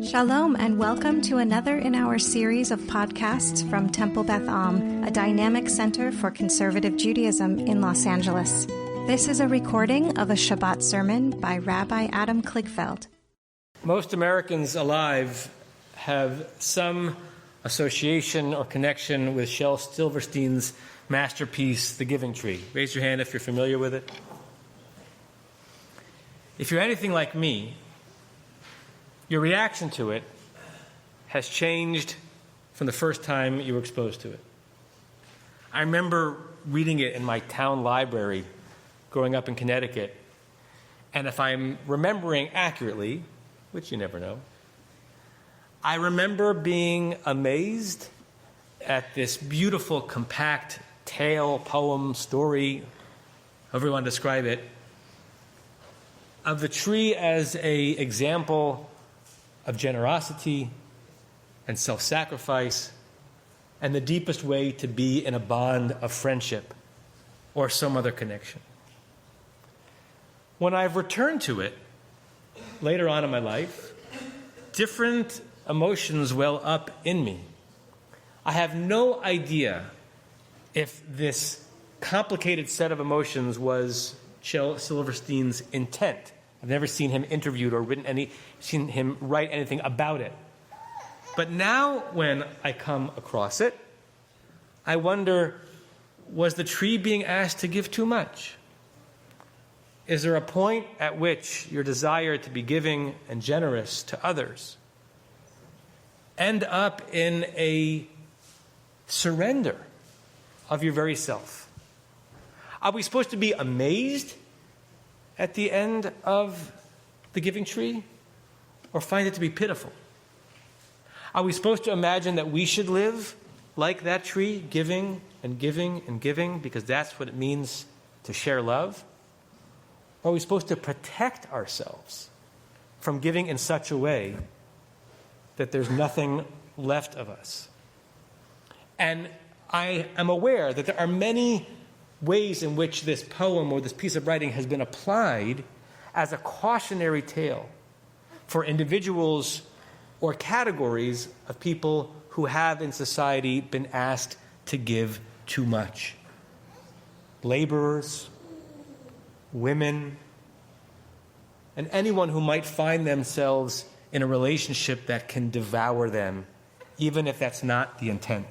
Shalom and welcome to another in our series of podcasts from Temple Beth a dynamic center for conservative Judaism in Los Angeles. This is a recording of a Shabbat sermon by Rabbi Adam Kligfeld. Most Americans alive have some association or connection with Shel Silverstein's masterpiece, The Giving Tree. Raise your hand if you're familiar with it. If you're anything like me, your reaction to it has changed from the first time you were exposed to it. I remember reading it in my town library growing up in Connecticut, and if I'm remembering accurately, which you never know, I remember being amazed at this beautiful, compact tale, poem, story, however you want to describe it, of the tree as an example of generosity and self-sacrifice and the deepest way to be in a bond of friendship or some other connection. When I've returned to it later on in my life, different emotions well up in me. I have no idea if this complicated set of emotions was Shel Silverstein's intent. I've never seen him interviewed or seen him write anything about it. But now when I come across it, I wonder, was the tree being asked to give too much? Is there a point at which your desire to be giving and generous to others end up in a surrender of your very self? Are we supposed to be amazed at the end of the giving tree, or find it to be pitiful? Are we supposed to imagine that we should live like that tree, giving and giving and giving, because that's what it means to share love? Or are we supposed to protect ourselves from giving in such a way that there's nothing left of us? And I am aware that there are many ways in which this poem or this piece of writing has been applied as a cautionary tale for individuals or categories of people who have in society been asked to give too much. Laborers, women, and anyone who might find themselves in a relationship that can devour them, even if that's not the intent.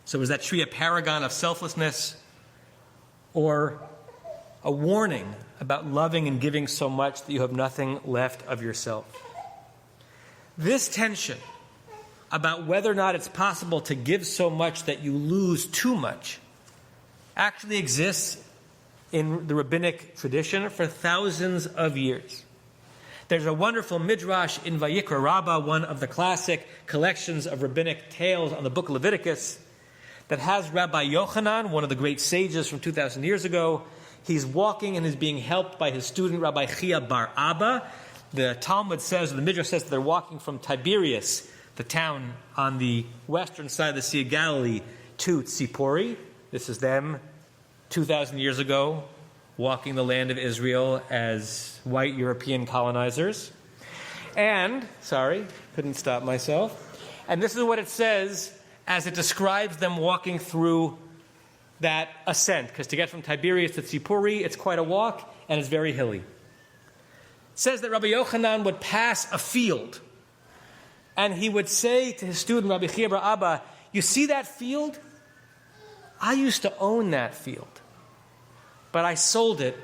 So is that tree a paragon of selflessness or a warning about loving and giving so much that you have nothing left of yourself? This tension about whether or not it's possible to give so much that you lose too much actually exists in the rabbinic tradition for thousands of years. There's a wonderful midrash in Vayikra Rabbah, one of the classic collections of rabbinic tales on the book of Leviticus, that has Rabbi Yochanan, one of the great sages from 2,000 years ago. He's walking and is being helped by his student, Rabbi Chia bar Abba. The Talmud says, the Midrash says, that they're walking from Tiberias, the town on the western side of the Sea of Galilee, to Tzipori. This is them 2,000 years ago, walking the land of Israel as white European colonizers. And, couldn't stop myself. And this is what it says as it describes them walking through that ascent. Because to get from Tiberias to Tzipori, it's quite a walk, and it's very hilly. It says that Rabbi Yochanan would pass a field, and he would say to his student, Rabbi Chia bar Abba, "You see that field? I used to own that field, but I sold it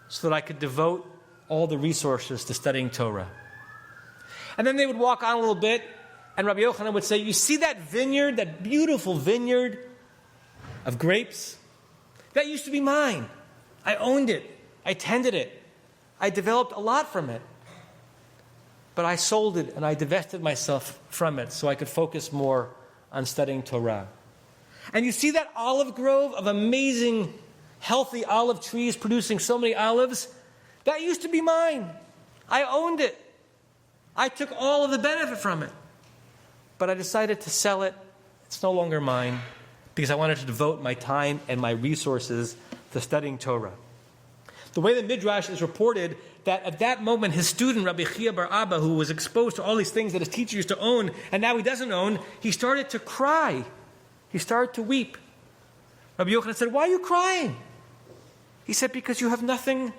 so that I could devote all the resources to studying Torah." And then they would walk on a little bit, and Rabbi Yochanan would say, "You see that vineyard, that beautiful vineyard of grapes? That used to be mine. I owned it. I tended it. I developed a lot from it. But I sold it and I divested myself from it so I could focus more on studying Torah. And you see that olive grove of amazing, healthy olive trees producing so many olives? That used to be mine. I owned it. I took all of the benefit from it. But I decided to sell it. It's no longer mine because I wanted to devote my time and my resources to studying Torah." The way the Midrash is reported, that at that moment his student, Rabbi Chia bar Abba, who was exposed to all these things that his teacher used to own, and now he doesn't own, he started to cry. He started to weep. Rabbi Yochanan said, "Why are you crying?" He said, "Because you have nothing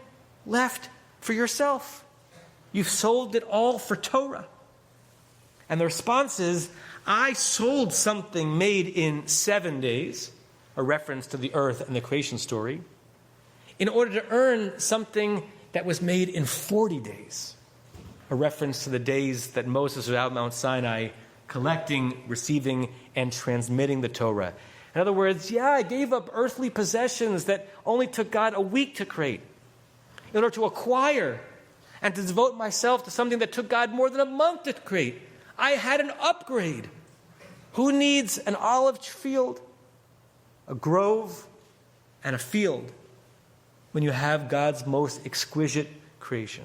left for yourself. You've sold it all for Torah." And the response is, "I sold something made in 7 days," a reference to the earth and the creation story, "in order to earn something that was made in 40 days, a reference to the days that Moses was out Mount Sinai collecting, receiving, and transmitting the Torah. In other words, I gave up earthly possessions that only took God a week to create in order to acquire and to devote myself to something that took God more than a month to create. I had an upgrade. Who needs an olive field, a grove, and a field when you have God's most exquisite creation?"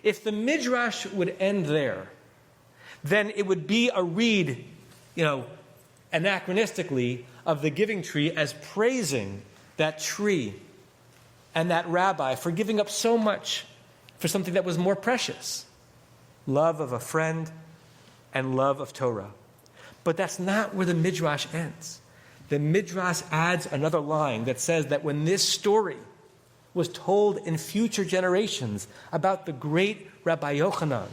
If the Midrash would end there, then it would be a read, anachronistically, of the giving tree as praising that tree and that rabbi for giving up so much for something that was more precious: love of a friend and love of Torah. But that's not where the Midrash ends. The Midrash adds another line that says that when this story was told in future generations about the great Rabbi Yochanan,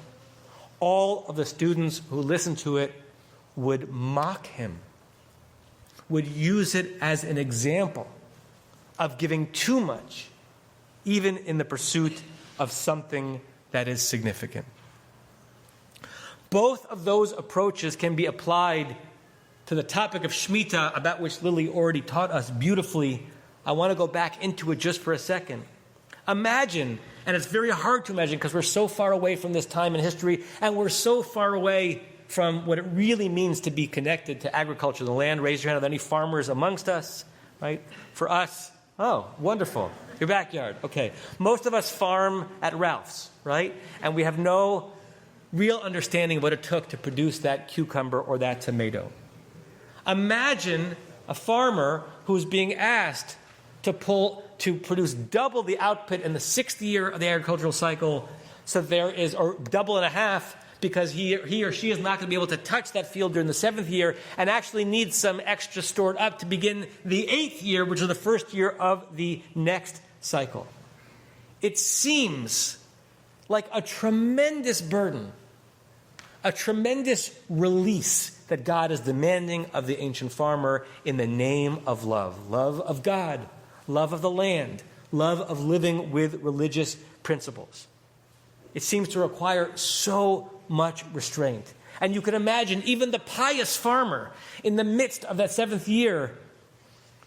all of the students who listened to it would mock him, would use it as an example of giving too much, even in the pursuit of something that is significant. Both of those approaches can be applied to the topic of Shemitah, about which Lily already taught us beautifully. I want to go back into it just for a second. Imagine, and it's very hard to imagine because we're so far away from this time in history, and we're so far away from what it really means to be connected to agriculture, the land. Raise your hand. Are there any farmers amongst us? Right? For us, oh, wonderful. Your backyard. Okay. Most of us farm at Ralph's, right? And we have no real understanding of what it took to produce that cucumber or that tomato. Imagine a farmer who's being asked to produce double the output in the 6th year of the agricultural cycle, so there is, or double and a half, because he or she is not going to be able to touch that field during the 7th year and actually needs some extra stored up to begin the 8th year, which is the first year of the next cycle. It seems like a tremendous burden, a tremendous release that God is demanding of the ancient farmer in the name of love. Love of God, love of the land, love of living with religious principles. It seems to require so much restraint. And you can imagine even the pious farmer in the midst of that 7th year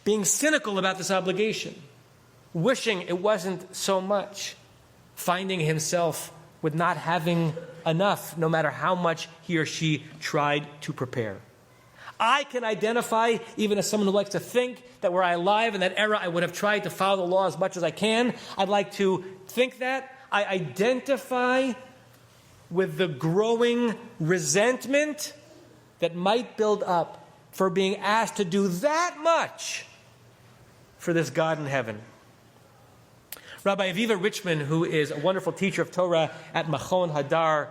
being cynical about this obligation, wishing it wasn't so much, finding himself with not having enough, no matter how much he or she tried to prepare. I can identify, even as someone who likes to think that were I alive in that era, I would have tried to follow the law as much as I can. I'd like to think that. I identify with the growing resentment that might build up for being asked to do that much for this God in heaven. Rabbi Aviva Richman, who is a wonderful teacher of Torah at Machon Hadar,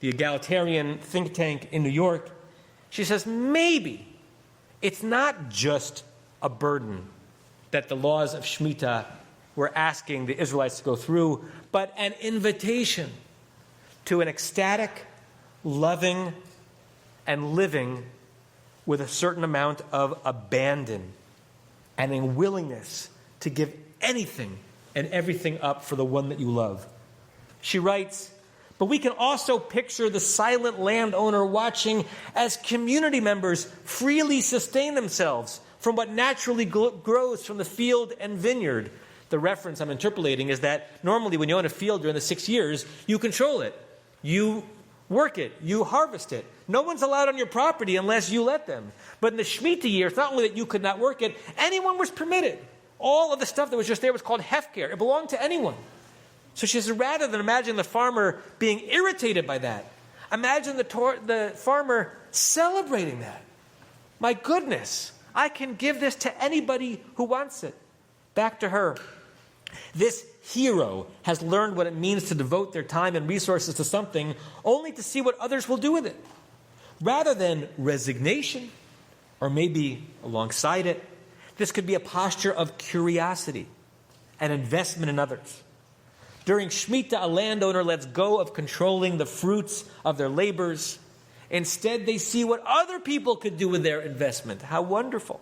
the egalitarian think tank in New York, she says, maybe it's not just a burden that the laws of Shemitah were asking the Israelites to go through, but an invitation to an ecstatic, loving, and living with a certain amount of abandon and a willingness to give anything and everything up for the one that you love. She writes, but we can also picture the silent landowner watching as community members freely sustain themselves from what naturally grows from the field and vineyard. The reference I'm interpolating is that normally when you own a field during the 6 years, you control it. You work it. You harvest it. No one's allowed on your property unless you let them. But in the Shemitah year, it's not only that you could not work it, anyone was permitted. All of the stuff that was just there was called hefker. It belonged to anyone. So she says, rather than imagine the farmer being irritated by that, imagine the farmer celebrating that. My goodness, I can give this to anybody who wants it. Back to her. This hero has learned what it means to devote their time and resources to something only to see what others will do with it. Rather than resignation, or maybe alongside it, this could be a posture of curiosity and investment in others. During Shemitah, a landowner lets go of controlling the fruits of their labors. Instead, they see what other people could do with their investment. How wonderful.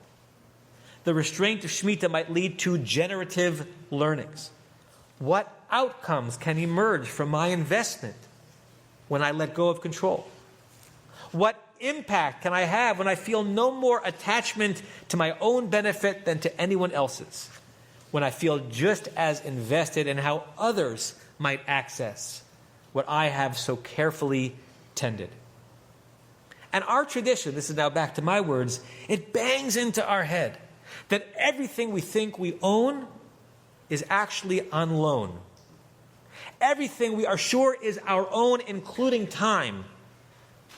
The restraint of Shemitah might lead to generative learnings. What outcomes can emerge from my investment when I let go of control? What impact can I have when I feel no more attachment to my own benefit than to anyone else's? When I feel just as invested in how others might access what I have so carefully tended. And our tradition, this is now back to my words, it bangs into our head that everything we think we own is actually on loan. Everything we are sure is our own, including time,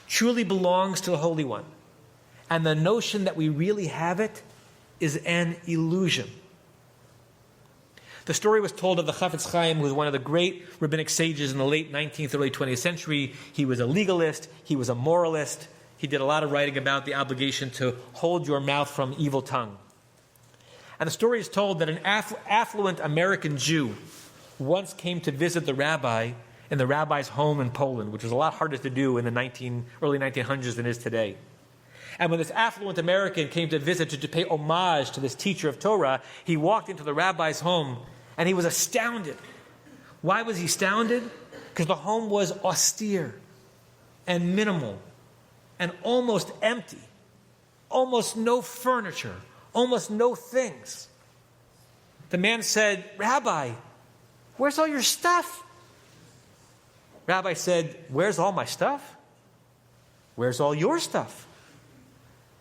truly belongs to the Holy One. And the notion that we really have it is an illusion. The story was told of the Chafetz Chaim, who was one of the great rabbinic sages in the late 19th, early 20th century. He was a legalist. He was a moralist. He did a lot of writing about the obligation to hold your mouth from evil tongue. And the story is told that an affluent American Jew once came to visit the rabbi in the rabbi's home in Poland, which was a lot harder to do in the early 1900s than it is today. And when this affluent American came to visit to pay homage to this teacher of Torah, he walked into the rabbi's home and he was astounded. Why was he astounded? Because the home was austere and minimal and almost empty. Almost no furniture. Almost no things. The man said, "Rabbi, where's all your stuff?" Rabbi said, "Where's all my stuff? Where's all your stuff?"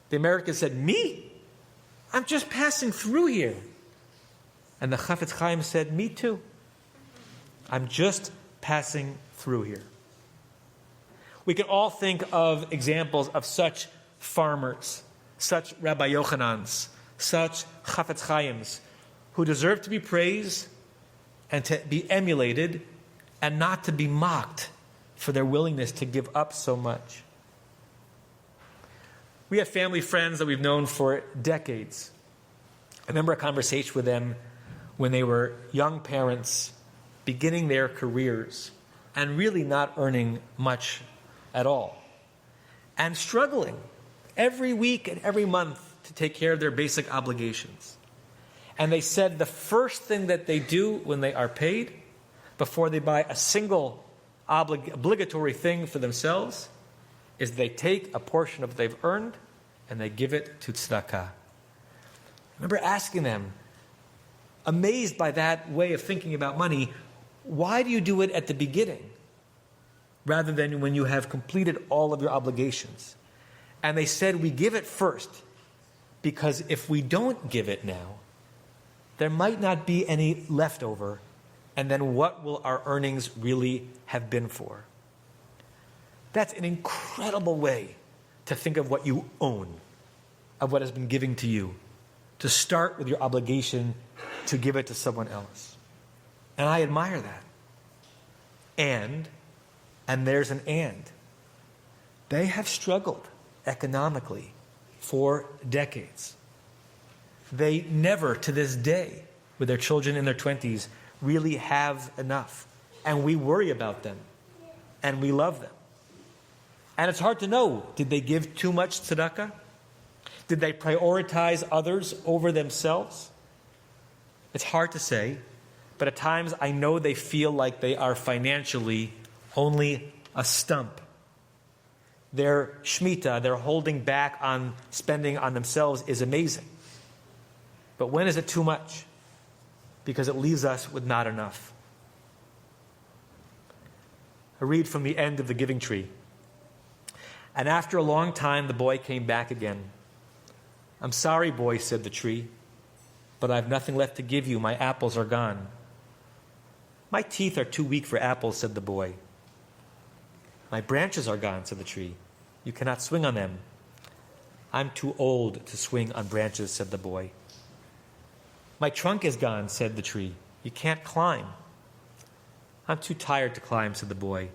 The American said, "Me? I'm just passing through here." And the Chafetz Chaim said, "Me too. I'm just passing through here." We can all think of examples of such farmers, such Rabbi Yochanans, such Chafetz Chaims, who deserve to be praised and to be emulated and not to be mocked for their willingness to give up so much. We have family friends that we've known for decades. I remember a conversation with them when they were young parents, beginning their careers, and really not earning much at all, and struggling every week and every month to take care of their basic obligations. And they said the first thing that they do when they are paid, before they buy a single obligatory thing for themselves, is they take a portion of what they've earned and they give it to tzedakah. I remember asking them, amazed by that way of thinking about money, why do you do it at the beginning rather than when you have completed all of your obligations? And they said, we give it first because if we don't give it now, there might not be any leftover, and then what will our earnings really have been for? That's an incredible way to think of what you own, of what has been given to you, to start with your obligation to give it to someone else. And I admire that. And there's an and. They have struggled economically for decades. They never, to this day, with their children in their 20s, really have enough. And we worry about them. And we love them. And it's hard to know, did they give too much tzedakah? Did they prioritize others over themselves? It's hard to say, but at times I know they feel like they are financially only a stump. Their Shemitah, their holding back on spending on themselves is amazing. But when is it too much? Because it leaves us with not enough. I read from the end of The Giving Tree. And after a long time, the boy came back again. "I'm sorry, boy," said the tree, "but I have nothing left to give you. My apples are gone." "My teeth are too weak for apples," said the boy. "My branches are gone," said the tree. "You cannot swing on them." "I'm too old to swing on branches," said the boy. "My trunk is gone," said the tree. You can't climb. I'm too tired to climb, said the boy.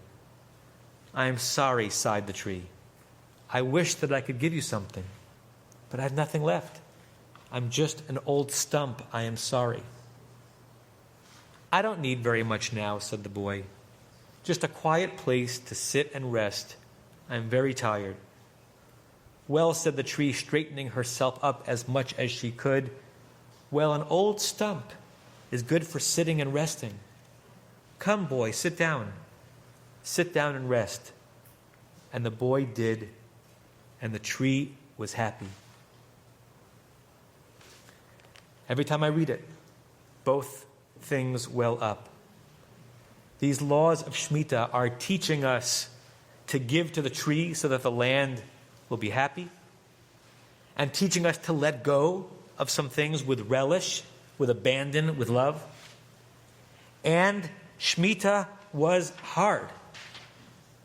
I am sorry, sighed the tree. I wish that I could give you something, but I have nothing left. I'm just an old stump. I am sorry. I don't need very much now, said the boy. Just a quiet place to sit and rest. I am very tired. Well, said the tree, straightening herself up as much as she could. Well, an old stump is good for sitting and resting. Come, boy, sit down. Sit down and rest. And the boy did, and the tree was happy. Every time I read it, both things well up. These laws of Shemitah are teaching us to give to the tree so that the land will be happy, and teaching us to let go of some things with relish, with abandon, with love. And Shemitah was hard.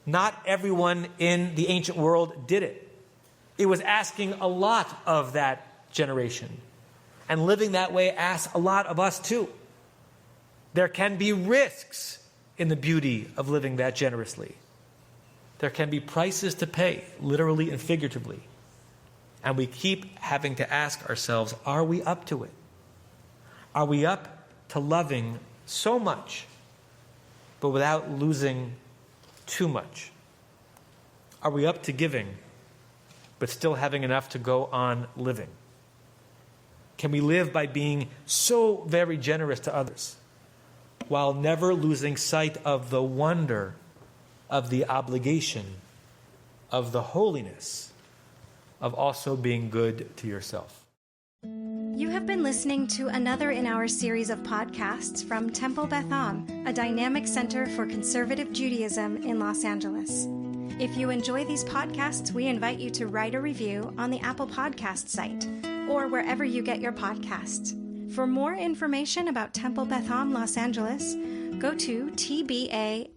Not everyone in the ancient world did it. It was asking a lot of that generation. And living that way asks a lot of us too. There can be risks in the beauty of living that generously. There can be prices to pay, literally and figuratively. And we keep having to ask ourselves, are we up to it? Are we up to loving so much, but without losing too much? Are we up to giving, but still having enough to go on living? Can we live by being so very generous to others, while never losing sight of the wonder, of the obligation, of the holiness, of also being good to yourself? You have been listening to another in our series of podcasts from Temple Beth Am, a dynamic center for conservative Judaism in Los Angeles. If you enjoy these podcasts, we invite you to write a review on the Apple Podcast site or wherever you get your podcasts. For more information about Temple Beth Am Los Angeles, go to tbala.org.